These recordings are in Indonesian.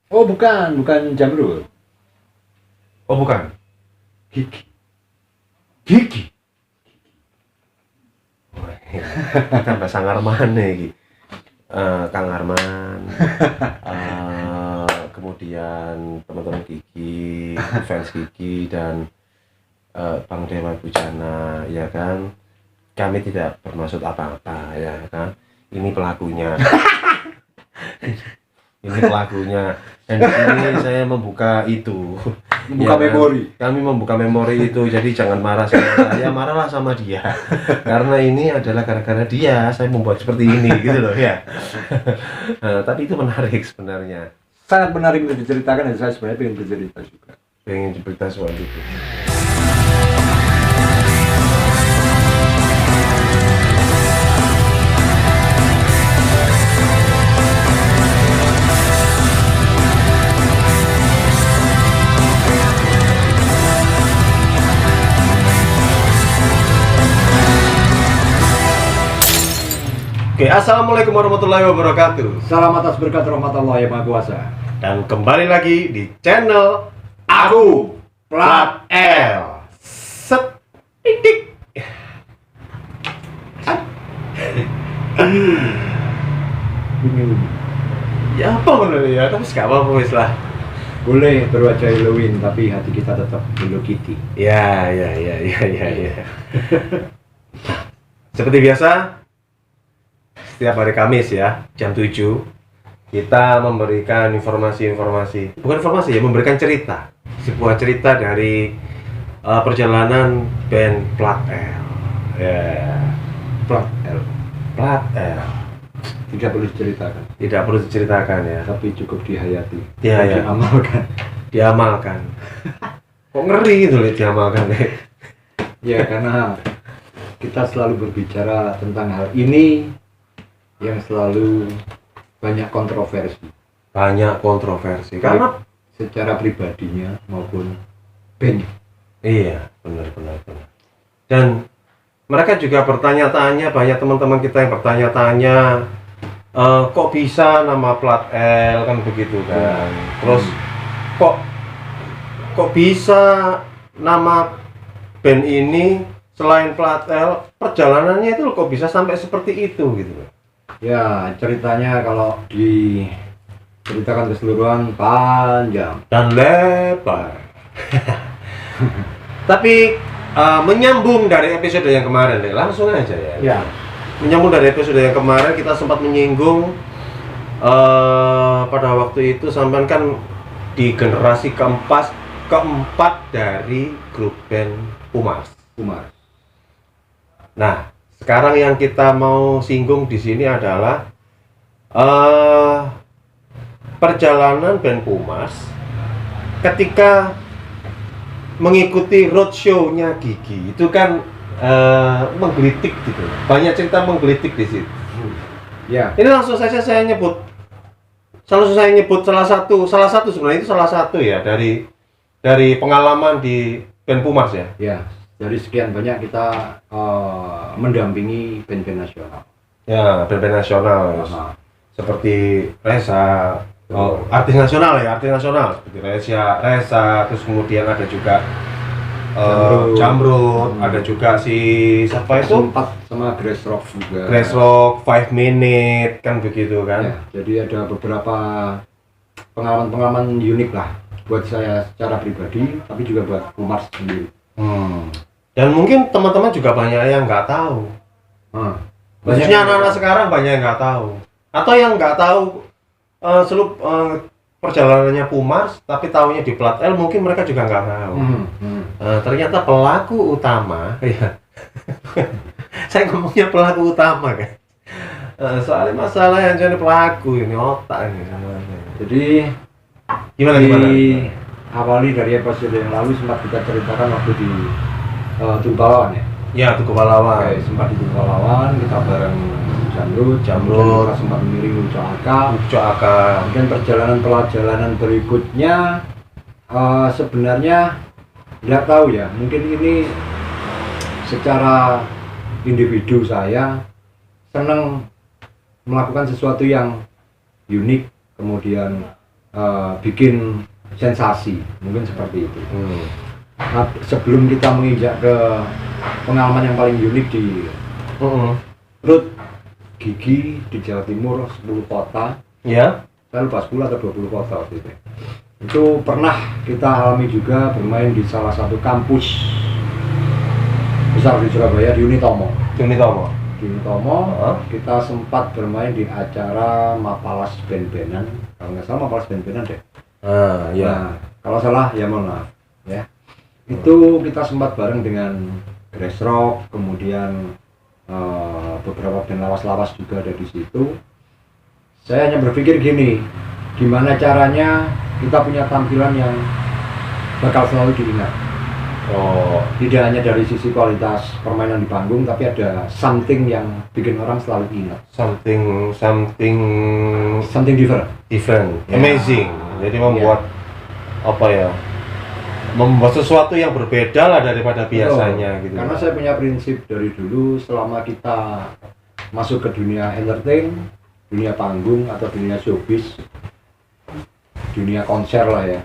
Oh bukan Jamrud. Oh bukan. Gigi. Gigi. Wah, kita bahasa Ngarman iki. Kang Arman, kemudian teman-teman Gigi, fans Gigi dan Bang Dewa Bujana, ya kan? Kami tidak bermaksud apa-apa, ya kan? Ini pelakunya. Ini pelakunya. Dan di sini saya membuka itu. Membuka Ya, memori. Kami membuka memori itu, jadi jangan marah sama saya, marahlah sama dia. Karena ini adalah gara-gara dia saya membuat seperti ini, gitu loh ya. Tapi itu menarik sebenarnya. Sangat menarik untuk diceritakan dan saya sebenarnya pengen bercerita juga. Pengen cerita soal itu. Oke, assalamualaikum warahmatullahi wabarakatuh. Salam atas berkat rahmat Allah yang Maha Kuasa. Dan kembali lagi di channel Aku Plat L. Set titik. Ini Ya apa bener ya, tapi gak apa-apa wis lah. boleh berwajah Halloween tapi hati kita tetap Hello Kitty. Ya. Seperti biasa, setiap hari Kamis ya, jam 7 kita memberikan informasi-informasi. Bukan informasi ya, memberikan cerita. Sebuah cerita dari perjalanan band Plat L. Ya, Plat L. Plat L. Tidak perlu diceritakan, Tidak perlu diceritakan ya. tapi cukup dihayati. Dihayati. Diamalkan. Diamalkan. Kok ngeri gitu loh diamalkan ya. Ya karena kita selalu berbicara tentang hal ini yang selalu banyak kontroversi. Banyak kontroversi karena Secara pribadinya maupun band. iya, benar. Dan mereka juga bertanya-tanya, banyak teman-teman kita yang bertanya-tanya, kok bisa nama Plat L kan begitu kan. Terus kok bisa nama band ini selain Plat L, perjalanannya itu kok bisa sampai seperti itu gitu. Ya ceritanya kalau diceritakan keseluruhan panjang. Dan lebar. Tapi menyambung dari episode yang kemarin deh, langsung aja ya. Ya. Menyambung dari episode yang kemarin kita sempat menyinggung pada waktu itu sampean kan di generasi keempat dari grup band Umar. Nah, sekarang yang kita mau singgung di sini adalah perjalanan band Pumas ketika mengikuti roadshow-nya Gigi. Itu kan menggelitik gitu. Banyak cerita menggelitik di situ. Ya. Ini langsung saja saya nyebut salah satu sebenarnya itu salah satu ya dari pengalaman di band Pumas ya. Ya. Dari sekian banyak kita mendampingi band-band nasional. Ya, band-band nasional. Nah, Seperti Reza, artis nasional seperti Reza, terus kemudian ada juga Jamrud, ada juga si siapa itu? sempat sama Grace Rock juga. Grace Rock, 5 Minute kan begitu kan? Ya, jadi ada beberapa pengalaman-pengalaman unik lah buat saya secara pribadi, tapi juga buat Umar sendiri. Dan mungkin teman-teman juga banyak yang nggak tahu. Khususnya anak-anak sekarang banyak yang nggak tahu. Atau yang nggak tahu seluk perjalanannya Pumas, tapi tahunya di Plat L, mungkin mereka juga nggak tahu. Ternyata pelaku utama, ya. Saya ngomongnya pelaku utama kan. Soalnya masalah yang jadi pelaku ini otak ini semuanya. Jadi Gimana? awali dari episode yang lalu sempat kita ceritakan waktu di Tumpalawan ya. Ya, Tugu Pahlawan. Oke, sempat di Tumpalawan kita bareng Jamrud, kita sempat mengiringi Ucok Aka. Kemudian perjalanan berikutnya sebenarnya nggak tahu ya, mungkin ini secara individu saya senang melakukan sesuatu yang unik, kemudian bikin sensasi, mungkin seperti itu. Nah, sebelum kita menginjak ke pengalaman yang paling unik di Rut Gigi di Jawa Timur, 10 kota. Ya. Saya lupa 10 atau 20 kota waktu itu. Itu pernah kita alami juga bermain di salah satu kampus besar di Surabaya, di Unitomo. Di Unitomo, kita sempat bermain di acara Mapalas Band-Bandan. Kalau nggak salah Mapalas Band-Bandan deh. Ya. Nah, kalau salah ya mohon maaf ya. Itu kita sempat bareng dengan Grass Rock, kemudian beberapa band lawas-lawas juga ada di situ. Saya hanya berpikir gini, gimana caranya kita punya tampilan yang bakal selalu diingat. Tidak hanya dari sisi kualitas permainan di panggung, tapi ada something yang bikin orang selalu ingat. Something different. Ya. Amazing. Jadi membuat apa ya? Membuat sesuatu yang berbeda lah daripada biasanya gitu. Karena saya punya prinsip dari dulu, selama kita masuk ke dunia entertain, dunia panggung atau dunia showbiz, dunia konser lah ya,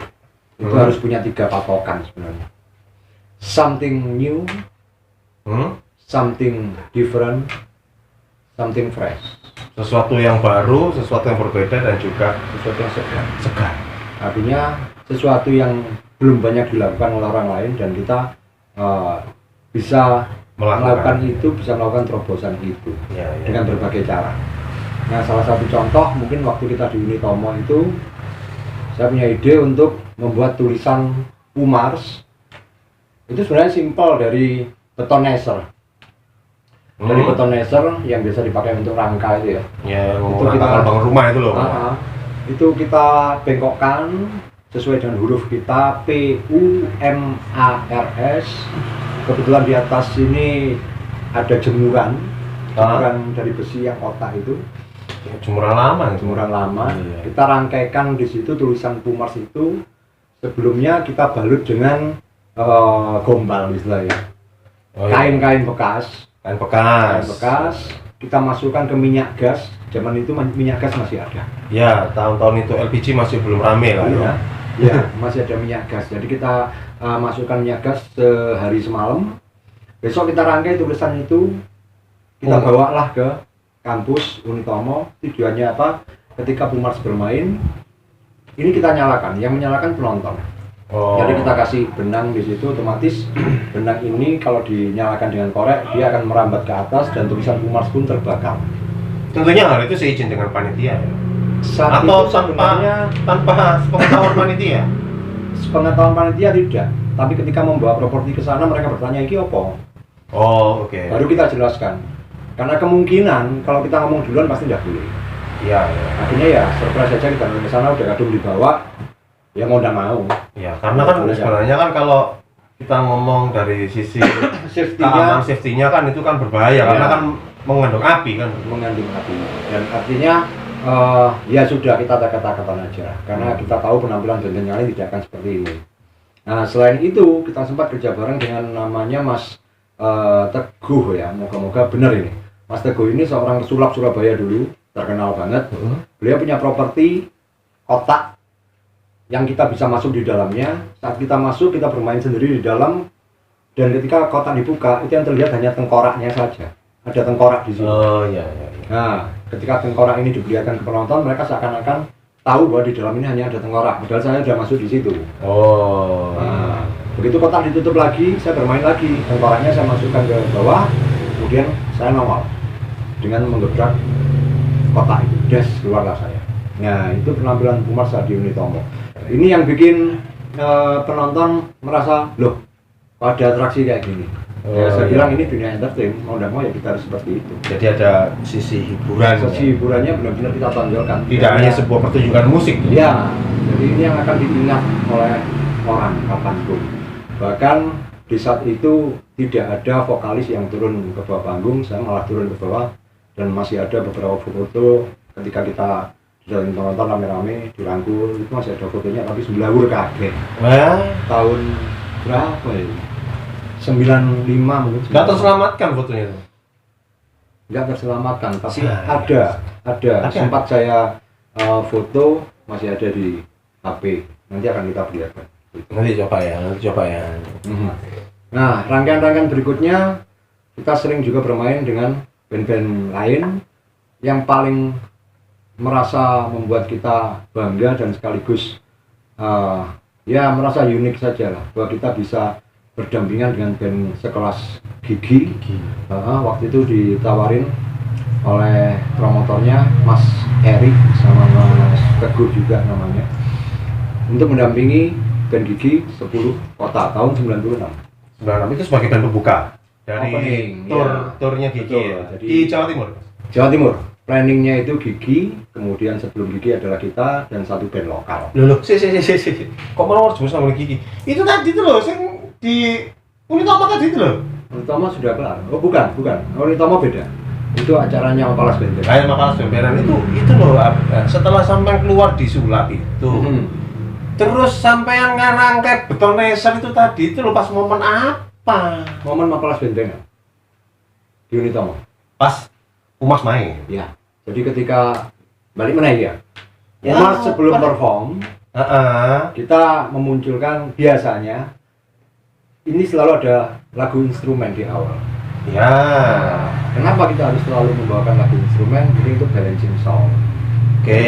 itu harus punya 3 patokan sebenarnya. Something new, something different, something fresh. Sesuatu yang baru, sesuatu yang berbeda, dan juga Sesuatu yang segar. Artinya sesuatu yang belum banyak dilakukan oleh orang lain, dan kita bisa melakukan itu, bisa melakukan terobosan itu dengan berbagai cara. Nah, salah satu contoh mungkin waktu kita di Unitomo itu, saya punya ide untuk membuat tulisan Umars. Itu sebenarnya simpel, dari beton neser. Dari beton neser yang biasa dipakai untuk rangka itu ya. Itu kita bangun rumah itu loh. Itu kita bengkokkan sesuai dengan huruf kita, PUMARS. Kebetulan di atas ini ada jemuran dari besi yang kotak itu. Jemuran lama. Iya. Kita rangkaikan di situ tulisan Pumars itu. Sebelumnya kita balut dengan gombal istilahnya. Kain bekas. Kita masukkan ke minyak gas. Zaman itu minyak gas masih ada. Ya, tahun-tahun itu LPG masih belum rame lah ya. Ya, masih ada minyak gas. Jadi kita masukkan minyak gas sehari semalam. Besok kita rangkai tulisan itu, kita bawalah ke kampus Unitomo. Tujuannya apa? Ketika Pumars bermain, ini kita nyalakan. Yang menyalakan penonton. Jadi kita kasih benang di situ, otomatis benang ini kalau dinyalakan dengan korek, dia akan merambat ke atas dan tulisan Pumars pun terbakar. Tentunya hal itu seizin dengan panitia ya? Atau tanpa sepengetahuan panitia? Sepengetahuan panitia tidak, tapi ketika membawa properti ke sana mereka bertanya, "Iki apa?" Baru kita jelaskan. Karena kemungkinan kalau kita ngomong duluan pasti tidak boleh. Iya. Akhirnya ya surprise saja, kita ke sana udah kadung dibawa, ya mau tidak mau. Ya, karena kan sebenarnya kan kalau kita ngomong dari sisi safety-nya kan itu kan berbahaya, karena kan mengandung api. Dan artinya ya sudah, kita kata-kata aja, karena kita tahu penampilan band nyali tidak akan seperti ini. Nah, selain itu kita sempat kerja bareng dengan namanya Mas Teguh ya, moga-moga benar ini. Mas Teguh ini seorang pesulap Surabaya dulu, terkenal banget. Beliau punya properti kotak yang kita bisa masuk di dalamnya. Saat kita masuk, kita bermain sendiri di dalam, dan ketika kotak dibuka, itu yang terlihat hanya tengkoraknya saja. Ada tengkorak di sini. Nah, ketika tengkorak ini diperlihatkan ke penonton, mereka seakan-akan tahu bahwa di dalam ini hanya ada tengkorak, padahal saya sudah masuk di situ. Nah, begitu kotak ditutup lagi, saya bermain lagi. Tengkoraknya saya masukkan ke bawah, kemudian saya nongol dengan menggebrak kotak itu, des, keluarlah saya. Nah, itu penampilan Pumars saat di Unitomo. Ini yang bikin penonton merasa, loh, ada atraksi kayak gini. Saya bilang ini dunia entertain, mau tidak mau ya kita harus seperti itu. Jadi ada sisi hiburan. Hiburannya benar-benar kita tonjolkan. Tidak hanya sebuah pertunjukan musik. Iya. Jadi ini yang akan diingat oleh orang kapanpun. Bahkan di saat itu tidak ada vokalis yang turun ke bawah panggung, saya malah turun ke bawah, dan masih ada beberapa foto ketika kita di dalam penonton rame-rame dirangkul, itu masih ada fotonya, tapi semblawur kabeh. Tahun berapa ya? 95 mungkin. Nggak terselamatkan fotonya itu? Nggak terselamatkan, tapi ada. Sempat saya foto, masih ada di HP. Nanti akan kita perlihatkan. Nanti coba ya. Nah, rangkaian-rangkaian berikutnya kita sering juga bermain dengan band-band lain yang paling merasa membuat kita bangga dan sekaligus ya merasa unik saja lah bahwa kita bisa berdampingan dengan band sekelas Gigi. Waktu itu ditawarin oleh promotornya Mas Erik sama Mas Teguh juga namanya untuk mendampingi band Gigi 10 kota tahun 96. Itu sebagai band pembuka dari Opening, turnya Gigi. Betul, Ya. jadi Di Jawa Timur. Jawa Timur. Planningnya itu Gigi, kemudian sebelum Gigi adalah kita dan satu band lokal. Loh, kok malah harus sama Gigi? Itu tadi tuh loh, sing di Unitama tadi itu loh. Unitama sudah kelar. Oh bukan. Unitama beda. Itu acaranya Mapalas Band. Kayak Mapalas Bemberan itu loh, setelah sampai keluar di sulap itu. Terus sampai yang ngerangkai betoneser itu tadi itu loh pas momen apa? Momen Mapalas Band di Unitama. Pas Umas main. Ya. Jadi ketika balik menaik ya. Umas sebelum perform, kita memunculkan biasanya ini selalu ada lagu instrumen di awal. Ya. Kenapa kita harus selalu membawakan lagu instrumen? Ini untuk balancing sound. Oke.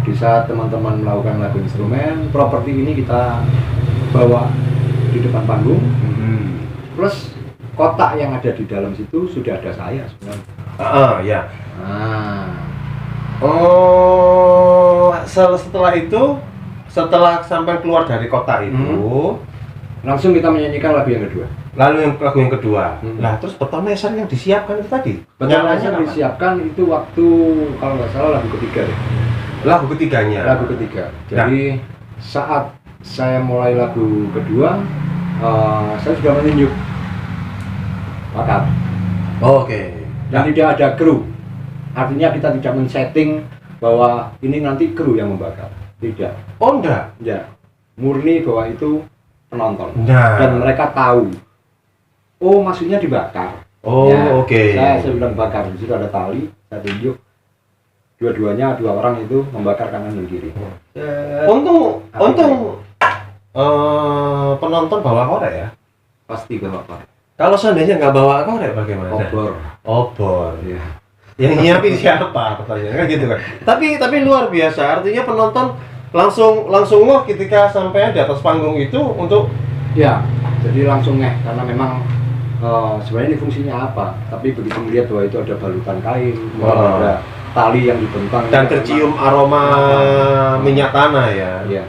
Di saat teman-teman melakukan lagu instrumen, properti ini kita bawa di depan panggung. Plus kotak yang ada di dalam situ sudah ada saya sebenarnya. Ya. Setelah itu, setelah sampai keluar dari kota itu, langsung kita menyanyikan lagu yang kedua. Lagu yang kedua. Nah, terus betoneser yang disiapkan itu tadi. Betoneser disiapkan itu waktu kalau nggak salah lagu ketiga deh. Lagu ketiganya. Lagu ketiga. Jadi saat saya mulai lagu kedua, saya sudah menunjuk bakat. Oke. Dan tidak ada kru. Artinya kita tidak men-setting bahwa ini nanti kru yang membakar. Tidak. Oh enggak? Ya. Murni bahwa itu penonton. Nah. Dan mereka tahu. Oh, maksudnya dibakar. Oh, ya, oke. Saya bilang bakar. Di situ ada tali, saya tunjuk. Dua orang itu membakar kanan dan kiri. Untung penonton bawa korek ya. Pasti bawa korek. Kalau seandainya nggak bawa korek bagaimana? Obor. Ya. Yang nyiapin siapa pertanyaannya kan gitu kan. Tapi luar biasa, artinya penonton langsung ketika sampai di atas panggung itu untuk ya, jadi langsung karena memang sebenarnya ini fungsinya apa, tapi begitu melihat bahwa itu ada balutan kain, ada tali yang dibentang dan tercium aroma minyak tanah ya. Iya.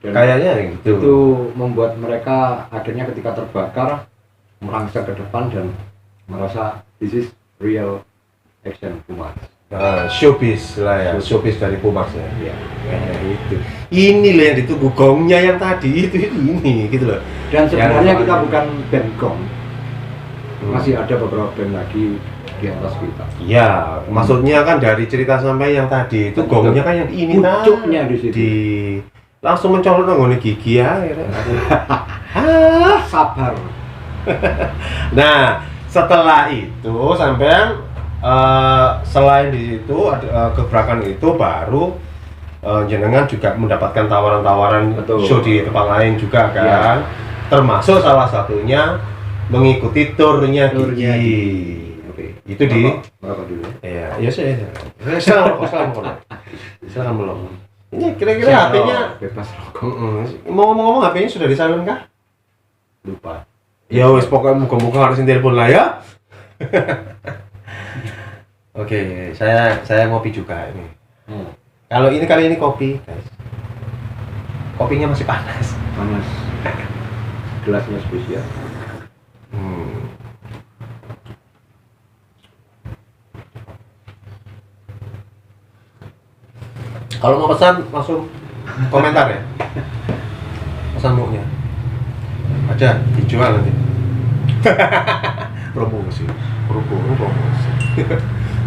Kayaknya gitu. Itu membuat mereka akhirnya ketika terbakar merangsek ke depan dan merasa this is real action Pumas. Showbiz lah ya, showbiz dari Pumas ya. Iya. Kayak itu. Ini loh yang ditunggu gongnya yang tadi itu ini gitu loh. Dan sebenarnya kita bukan band gong. Masih ada beberapa band lagi di atas kita. Iya, maksudnya kan dari cerita sampai yang tadi itu gongnya kan yang ini pucuknya di situ. Langsung mencolok nang gigi ya. Sabar. Nah, setelah itu sampean selain di situ gebrakan itu baru jenengan juga mendapatkan tawaran-tawaran show di tempat lain juga kan. Ya. Termasuk salah satunya mengikuti turnya Gigi. Itu di berapa dulu ya? Iya, saya sekarang belum. Ini kira-kira HP-nya bebas rokok. Mau ngomong HP-nya sudah disalin kah? Lupa. Ya wes pokoknya muka-muka harus telepon lah ya. Oke, saya ngopi juga ini. Kalau ini kali ini kopi, guys. Kopinya masih panas. Panas. Gelasnya spesial. Kalau mau pesan langsung komentar ya. Pesan maunya. Ada dijual nanti. Promosi.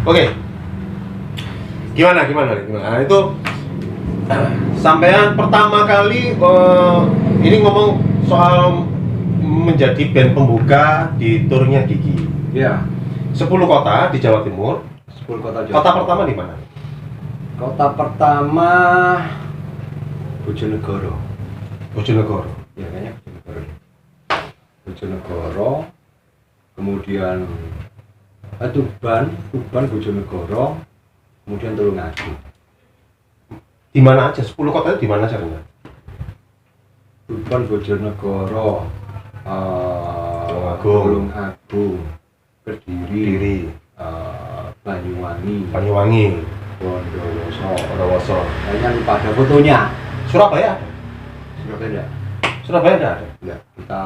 Oke. Gimana? Nah, itu sampean pertama kali ini ngomong soal menjadi band pembuka di turnya Gigi. Ya. 10 kota di Jawa Timur. 10 kota Jawa. Kota pertama di mana? Kota pertama Bojonegoro. Bojonegoro. Ya kayaknya Bojonegoro. Bojonegoro. Kemudian Tuban Bojonegoro. Kemudian Tulungagung. Di mana aja? 10 kota itu di mana aja kan? Tuban, Bojonegoro, Tulungagung, Kediri, Kediri, Banyuwangi, Bondowoso. Kayaknya lupa ada fotonya. Surabaya ada? Surabaya Surabaya ada? enggak, kita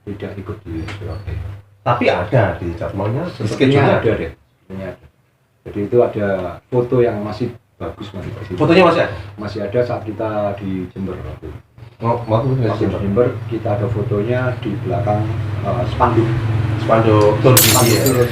tidak ikut di Surabaya. Tapi ada di jadwalnya, di Sepertinya schedule-nya ada deh. Sepertinya ada. Jadi itu ada foto yang masih bagus, masih bagus. Fotonya masih ada? Masih ada saat kita di Jember waktu itu. Waktu itu Waktu di Jember kita ada fotonya di belakang spanduk. Spanduk tur ya. Turun.